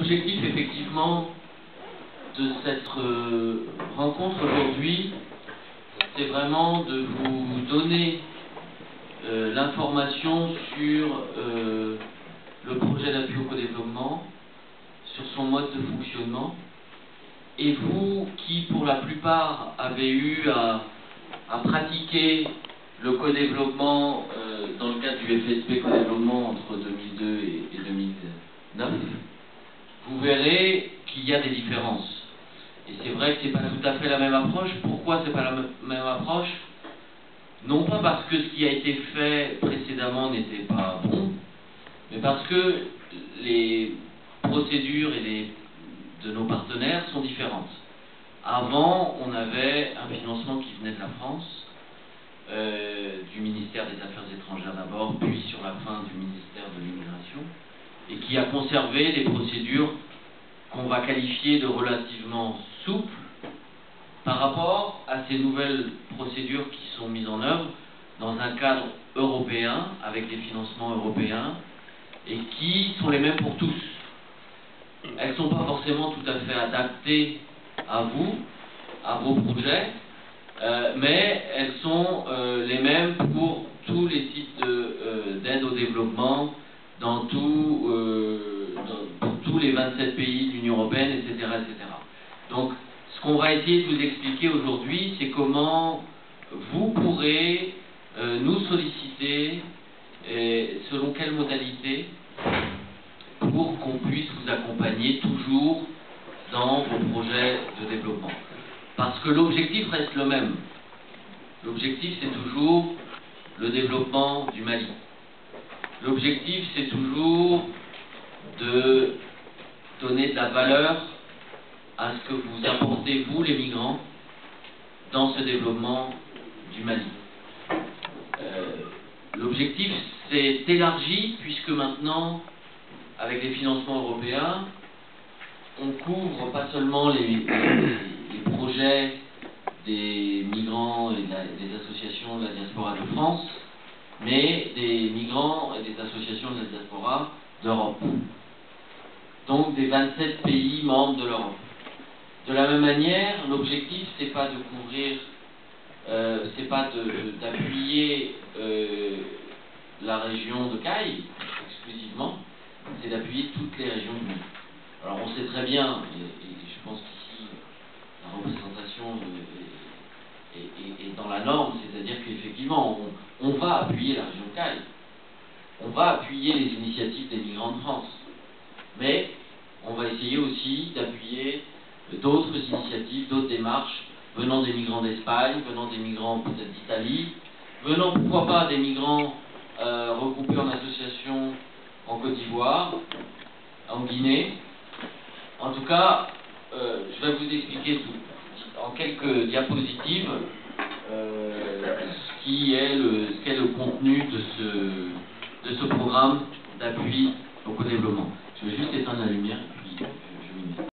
L'objectif, effectivement, de cette rencontre aujourd'hui, c'est vraiment de vous donner l'information sur le projet d'appui au co-développement, sur son mode de fonctionnement, et vous qui, pour la plupart, avez eu à pratiquer le co-développement dans le cadre du FSP co-développement entre 2002 et 2009, vous verrez qu'il y a des différences. Et c'est vrai que c'est pas tout à fait la même approche. Pourquoi c'est pas la même approche? Non pas parce que ce qui a été fait précédemment n'était pas bon, mais parce que les procédures de nos partenaires sont différentes. Avant, on avait un financement qui venait de la France, du ministère des Affaires étrangères d'abord, puis sur la fin du ministère de l'Immigration, et qui a conservé des procédures qu'on va qualifier de relativement souples par rapport à ces nouvelles procédures qui sont mises en œuvre dans un cadre européen, avec des financements européens, et qui sont les mêmes pour tous. Elles ne sont pas forcément tout à fait adaptées à vous, à vos projets, mais elles sont les mêmes pour tous les sites d'aide au développement dans pour tous les 27 pays de l'Union européenne, etc., etc. Donc, ce qu'on va essayer de vous expliquer aujourd'hui, c'est comment vous pourrez nous solliciter, selon quelle modalité, pour qu'on puisse vous accompagner toujours dans vos projets de développement. Parce que l'objectif reste le même. L'objectif, c'est toujours le développement du Mali. L'objectif, c'est toujours de donner de la valeur à ce que vous apportez, vous, les migrants, dans ce développement du Mali. L'objectif s'est élargi, puisque maintenant, avec les financements européens, on couvre pas seulement les projets des migrants et des associations de la diaspora de France, mais des migrants et des associations de la diaspora d'Europe. Donc des 27 pays membres de l'Europe. De la même manière, l'objectif, c'est pas de couvrir, c'est pas d'appuyer la région de Caille exclusivement, c'est d'appuyer toutes les régions du Mali. Alors on sait très bien, et je pense qu'ici la représentation est dans la norme, c'est-à-dire qu'effectivement on va appuyer la région de Caille, on va appuyer les initiatives des migrants de France, mais on va essayer aussi d'appuyer d'autres initiatives, d'autres démarches, venant des migrants d'Espagne, venant des migrants peut-être d'Italie, venant pourquoi pas des migrants regroupés en association en Côte d'Ivoire, en Guinée. En tout cas, je vais vous expliquer en quelques diapositives ce qu'est le contenu de ce programme d'appui au co-développement. Je vais juste éteindre la lumière et puis je m'y mets.